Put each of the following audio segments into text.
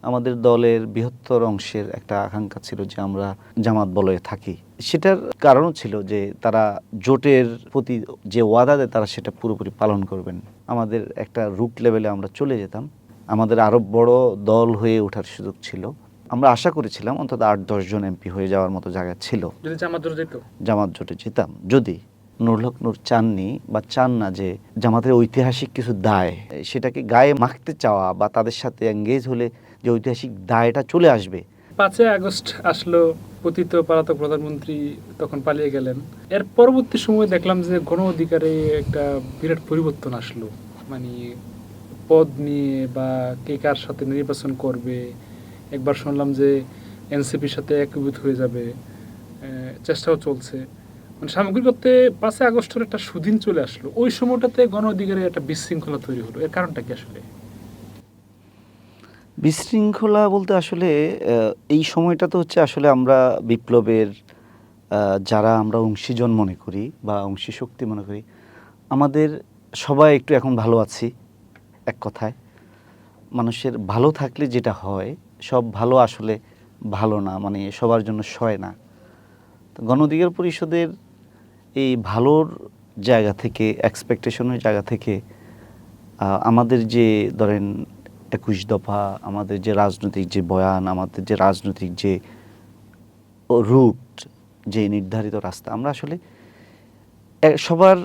আমাদের দলের বৃহত্তর অংশের একটা আকাঙ্ক্ষা ছিল যে আমরা জামাত বলয়ে থাকি। সেটার কারণও ছিল যে তারা জোটের প্রতি যে ওয়াদা দেয় তারা সেটা পুরোপুরি পালন করবেন। আমাদের একটা রুট লেভেলে আমরা চলে যেতাম, আমাদের আরও বড় দল হয়ে ওঠার সুযোগ ছিল। আমরা আশা করেছিলাম অন্তত ৮-১০ জন এমপি হয়ে যাওয়ার মতো জায়গা ছিল যদি জামাত জোটে যেতাম। যদি নুরুল হক নূর চাননি বা চান না যে জামাতের ঐতিহাসিক কিছু দায় সেটাকে গায়ে মাখতে চাওয়া বা তাদের সাথে এঙ্গেজ হলে যে ঐতিহাসিক দায়টা চলে আসবে। 5ই আগস্ট আসলো, পতিত পলাতক প্রধানমন্ত্রী তখন পালিয়ে গেলেন। এর পরবর্তী সময় দেখলাম যে গণ অধিকারে একটা বিরাট পরিবর্তন আসলো, মানে পদ নিয়ে বা কে কার সাথে নির্বাচন করবে। একবার শুনলাম যে এনসিপির সাথে একীভূত হয়ে যাবে, চেষ্টাও চলছে। মানে সামগ্রিক অর্থে 5ই আগস্টের একটা সুদিন চলে আসলো। ওই সময়টাতে গণ অধিকারে একটা বিশৃঙ্খলা তৈরি হলো। এর কারণটা কি আসলে? বিশৃঙ্খলা বলতে আসলে এই সময়টা তো হচ্ছে আসলে আমরা বিপ্লবের যারা আমরা অংশীজন মনে করি বা অংশী শক্তি মনে করি, আমাদের সবাই একটু এখন ভালো আছি। এক কথায় মানুষের ভালো থাকলে যেটা হয়, সব ভালো আসলে ভালো না, মানে সবার জন্য সয় না। তো গণ অধিকার পরিষদের এই ভালোর জায়গা থেকে, এক্সপেকটেশনের জায়গা থেকে আমাদের যে ধরেন ২১ দফা, আমাদের যে রাজনৈতিক যে বয়ান, আমাদের যে রাজনৈতিক যে রুট, যে নির্ধারিত রাস্তা, আমরা আসলে সবার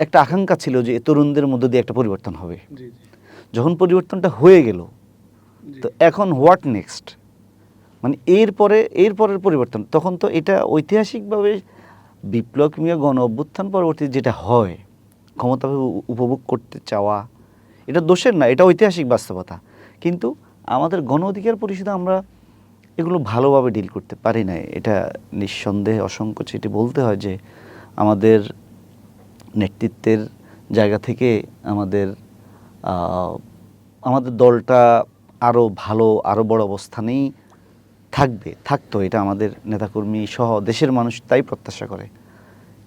একটা আকাঙ্ক্ষা ছিল যে তরুণদের মধ্য দিয়ে একটা পরিবর্তন হবে। যখন পরিবর্তনটা হয়ে গেল, তো এখন হোয়াট নেক্সট, মানে এরপরের পরিবর্তন। তখন তো এটা ঐতিহাসিকভাবে বিপ্লব কিংবা গণ অভ্যুত্থান পরবর্তী যেটা হয়, ক্ষমতা উপভোগ করতে চাওয়া, এটা দোষের না, এটা ঐতিহাসিক বাস্তবতা। কিন্তু আমাদের গণ অধিকার পরিষদে আমরা এগুলো ভালোভাবে ডিল করতে পারি না। এটা নিঃসন্দেহে অসংকোচে এটি বলতে হয় যে আমাদের নেতৃত্বের জায়গা থেকে আমাদের দলটা আরও ভালো, আরও বড় অবস্থানেই থাকতো, এটা আমাদের নেতাকর্মী সহ দেশের মানুষ তাই প্রত্যাশা করে।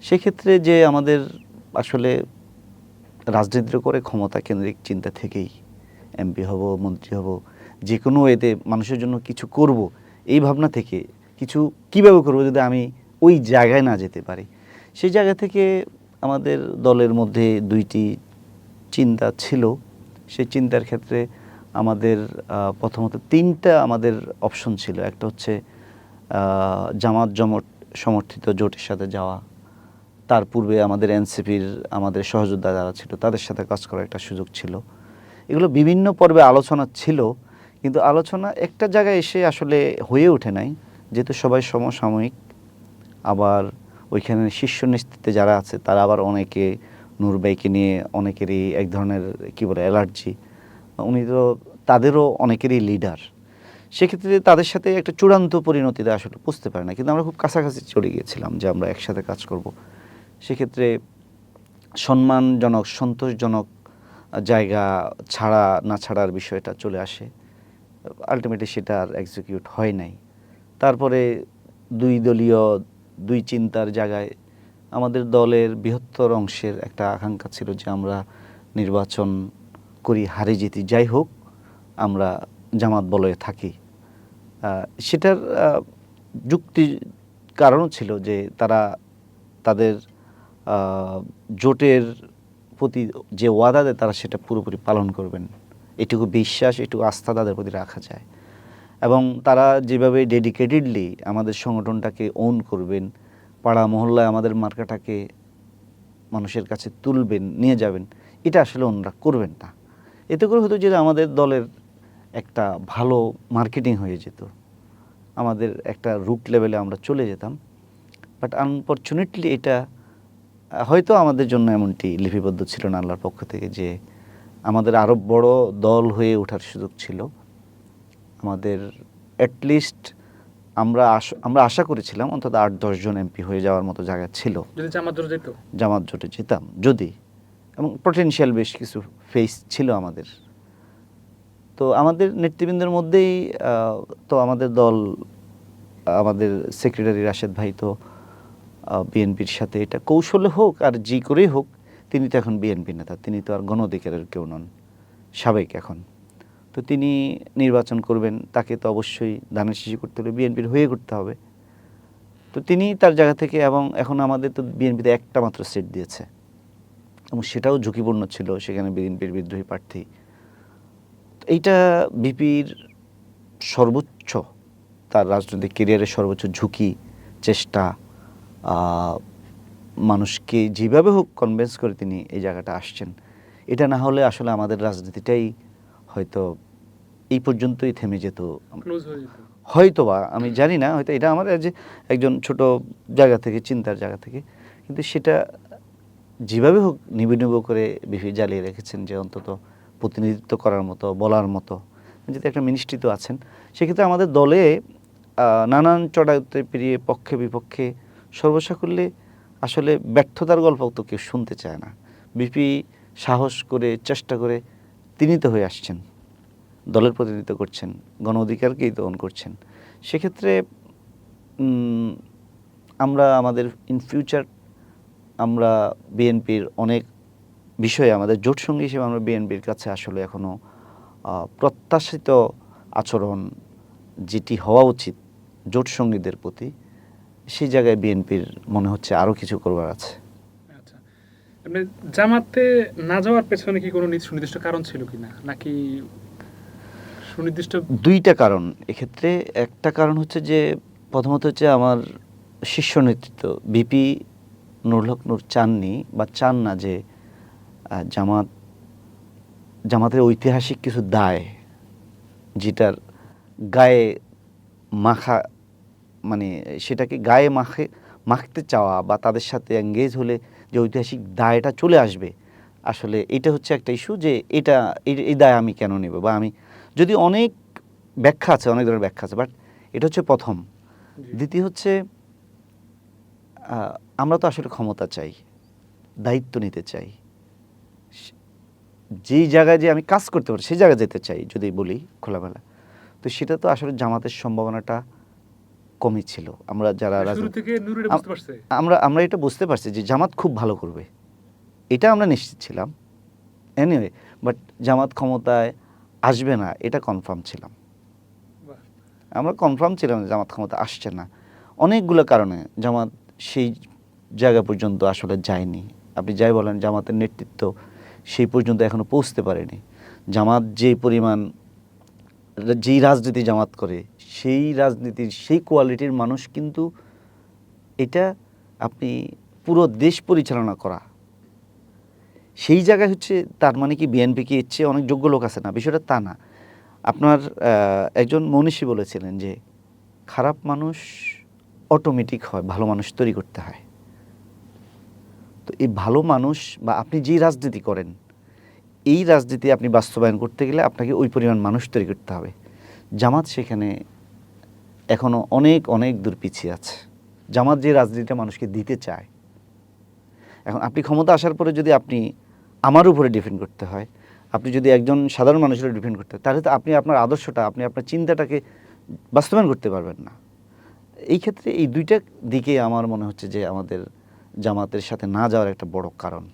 সেক্ষেত্রে যে আমাদের আসলে রাজনীতি করে ক্ষমতা কেন্দ্রিক চিন্তা থেকেই এমপি হব, মন্ত্রী হব, যে কোনো এতে মানুষের জন্য কিছু করব, এই ভাবনা থেকে কিছু কীভাবে করব যদি আমি ওই জায়গায় না যেতে পারি, সেই জায়গা থেকে আমাদের দলের মধ্যে দুইটি চিন্তা ছিল। সেই চিন্তার ক্ষেত্রে আমাদের প্রথমত তিনটা আমাদের অপশন ছিল। একটা হচ্ছে জামাত সমর্থিত জোটের সাথে যাওয়া, তার পূর্বে আমাদের এনসিপির আমাদের সহযোদ্ধা যারা ছিল তাদের সাথে কাজ করার একটা সুযোগ ছিল। এগুলো বিভিন্ন পর্বে আলোচনা ছিল, কিন্তু আলোচনা একটা জায়গায় এসে আসলে হয়ে ওঠে নাই, যেহেতু সবাই সমসাময়িক। আবার ওইখানে শীর্ষ নেতৃত্বে যারা আছে তারা আবার অনেকে নূর ভাইকে নিয়ে অনেকেরই এক ধরনের কী বলে অ্যালার্জি, উনি তো তাদেরও অনেকেরই লিডার। সেক্ষেত্রে তাদের সাথে একটা চূড়ান্ত পরিণতিতে আসলে বুঝতে পারে না, কিন্তু আমরা খুব কাছাকাছি চলে গিয়েছিলাম যে আমরা একসাথে কাজ করব। সেক্ষেত্রে সম্মানজনক, সন্তোষজনক জায়গা ছাড়া না ছাড়ার বিষয়টা চলে আসে। আলটিমেটলি সেটা আর এক্সিকিউট হয় নাই। তারপরে দুই চিন্তার জায়গায় আমাদের দলের বৃহত্তর অংশের একটা আকাঙ্ক্ষা ছিল যে আমরা নির্বাচন করি, হারি জিতি যাই হোক, আমরা জামাত বলয়ে থাকি। সেটার যুক্তি কারণও ছিল যে তারা তাদের জোটের প্রতি যে ওয়াদা দেয় তারা সেটা পুরোপুরি পালন করবেন, এটুকু বিশ্বাস, এটুকু আস্থা তাদের প্রতি রাখা যায়। এবং তারা যেভাবে ডেডিকেটেডলি আমাদের সংগঠনটাকে ওন করবেন, পাড়া মহল্লায় আমাদের মার্কাটাকে মানুষের কাছে তুলবেন, নিয়ে যাবেন, এটা আসলে অন্যরা করবেন না। এতে করে হতো যে আমাদের দলের একটা ভালো মার্কেটিং হয়ে যেত, আমাদের একটা রুট লেভেলে আমরা চলে যেতাম। বাট আনফরচুনেটলি এটা হয়তো আমাদের জন্য এমনটি লিপিবদ্ধ ছিল না আল্লাহর পক্ষ থেকে, যে আমাদের আরও বড় দল হয়ে ওঠার সুযোগ ছিল। আমাদের অ্যাটলিস্ট আমরা আশা করেছিলাম অন্তত ৮-১০ জন এমপি হয়ে যাওয়ার মতো জায়গা ছিল যদি জামাত জোটে যেতাম যদি, এবং পটেনশিয়াল বেশ কিছু ফেস ছিল আমাদের। তো আমাদের নেতৃবৃন্দের মধ্যেই তো আমাদের দল, আমাদের সেক্রেটারি রাশেদ ভাই তো বিএনপির সাথে এটা কৌশলে হোক আর জি করেই হোক, তিনি তো এখন বিএনপি নেতা, তিনি তো আর গণ অধিকারের কেউ নন, সাবেক এখন। তো তিনি নির্বাচন করবেন, তাকে তো অবশ্যই ধানের শীষই করতে হলে বিএনপির হয়ে করতে হবে। তো তিনি তার জায়গা থেকে, এবং এখন আমাদের তো বিএনপিতে একটা মাত্র সিট দিয়েছে এবং সেটাও ঝুঁকিপূর্ণ ছিল, সেখানে বিএনপির বিদ্রোহী প্রার্থী। তো এইটা বিপির সর্বোচ্চ, তার রাজনৈতিক কেরিয়ারের সর্বোচ্চ ঝুঁকি, চেষ্টা, মানুষকে যেভাবে হোক কনভিন্স করে তিনি এই জায়গাটা আসছেন। এটা না হলে আসলে আমাদের রাজনীতিটাই হয়তো এই পর্যন্তই থেমে যেত, ক্লোজ হয়ে যেত। হয়তো বা, আমি জানি না, হয়তো এটা আমার যে একজন ছোট জায়গা থেকে, চিন্তার জায়গা থেকে, কিন্তু সেটা যেভাবে হোক নিবু নিবু করে বিপি জ্বালিয়ে রেখেছেন, যে অন্তত প্রতিনিধিত্ব করার মতো, বলার মতো, যদি একটা মিনিস্ট্রি তো আছেন। সেক্ষেত্রে আমাদের দলে নানান চড়াইতে পেরিয়ে পক্ষে বিপক্ষে সর্বসাকুল্যে আসলে ব্যর্থতার গল্প তো কেউ শুনতে চায় না। বিপি সাহস করে, চেষ্টা করে তিনি তো হয়ে আসছেন, দলের প্রতিনিধিত্ব করছেন, গণ অধিকারকেই দমন করছেন। সেক্ষেত্রে আমরা আমাদের ইন ফিউচার আমরা বিএনপির অনেক বিষয়ে আমাদের জোট সঙ্গী হিসেবে আমরা বিএনপির কাছে আসলে এখনও প্রত্যাশিত আচরণ যেটি হওয়া উচিত জোট সঙ্গীদের প্রতি, সেই জায়গায় বিএনপির মনে হচ্ছে আরও কিছু করবার আছে। আচ্ছা, আপনি জামাতে না যাওয়ার পেছনে কি কোনো সুনির্দিষ্ট কারণ ছিল কিনা, নাকি সুনির্দিষ্ট? দুইটা কারণ এক্ষেত্রে। একটা কারণ হচ্ছে যে, প্রথমত হচ্ছে আমার শীর্ষ নেতৃত্ব বিপি নুরুল হক নূর চাননি বা চান না যে জামাতের ঐতিহাসিক কিছু দায়, যেটার গায়ে মাখা, মানে সেটাকে গায়ে মাখতে চাওয়া বা তাদের সাথে এঙ্গেজ হলে যে ঐতিহাসিক দায়টা চলে আসবে, আসলে এটা হচ্ছে একটা ইস্যু, যে এটা এই দায় আমি কেন নেব, বা আমি, যদি অনেক ব্যাখ্যা আছে, অনেক ধরনের ব্যাখ্যা আছে, বাট এটা হচ্ছে প্রথম। দ্বিতীয় হচ্ছে আমরা তো আসলে ক্ষমতা চাই, দায়িত্ব নিতে চাই, যেই জায়গায় যে আমি কাজ করতে পারি সেই জায়গায় যেতে চাই, যদি বলি খোলামেলা। তো সেটা তো আসলে জামাতের সম্ভাবনাটা কমই ছিল। আমরা যারা শুরু থেকে নুরুল বুঝতে পারছে। আমরা এটা বুঝতে পারছি যে জামাত খুব ভালো করবে, এটা আমরা নিশ্চিত ছিলাম। এনিওয়ে, বাট জামাত ক্ষমতায় আসবে না এটা কনফার্ম ছিলাম। আমরা কনফার্ম ছিলাম যে জামাত ক্ষমতা আসছে না, অনেকগুলো কারণে জামাত সেই জায়গা পর্যন্ত আসলে যায়নি। আপনি যাই বলেন, জামাতের নেতৃত্ব সেই পর্যন্ত এখনো পৌঁছতে পারেনি। জামাত যেই পরিমাণ, যেই রাজনীতি জামাত করে, সেই রাজনীতির সেই কোয়ালিটির মানুষ কিন্তু, এটা আপনি পুরো দেশ পরিচালনা করা, সেই জায়গায় হচ্ছে, তার মানে কি বিএনপি কি এর চেয়ে অনেক যোগ্য লোক আছে না? বিষয়টা তা না। আপনার একজন মনীষী বলেছিলেন যে, খারাপ মানুষ অটোমেটিক হয়, ভালো মানুষ তৈরি করতে হয়। তো এই ভালো মানুষ, বা আপনি যেই রাজনীতি করেন, এই রাজনীতি আপনি বাস্তবায়ন করতে গেলে আপনাকে ওই পরিমাণ মানুষ তৈরি করতে হবে। জামাত সেখানে এখনও অনেক অনেক দূর পিছিয়ে আছে। জামাত যে রাজনীতিটা মানুষকে দিতে চায়, এখন আপনি ক্ষমতা আসার পরে যদি আপনি আমার উপরে ডিপেন্ড করতে হয়, আপনি যদি একজন সাধারণ মানুষের উপরে ডিপেন্ড করতে হয়, তাহলে তো আপনি আপনার আদর্শটা, আপনি আপনার চিন্তাটাকে বাস্তবায়ন করতে পারবেন না। এই ক্ষেত্রে এই দুইটা দিকে আমার মনে হচ্ছে যে আমাদের জামাতের সাথে না যাওয়ার একটা বড় কারণ।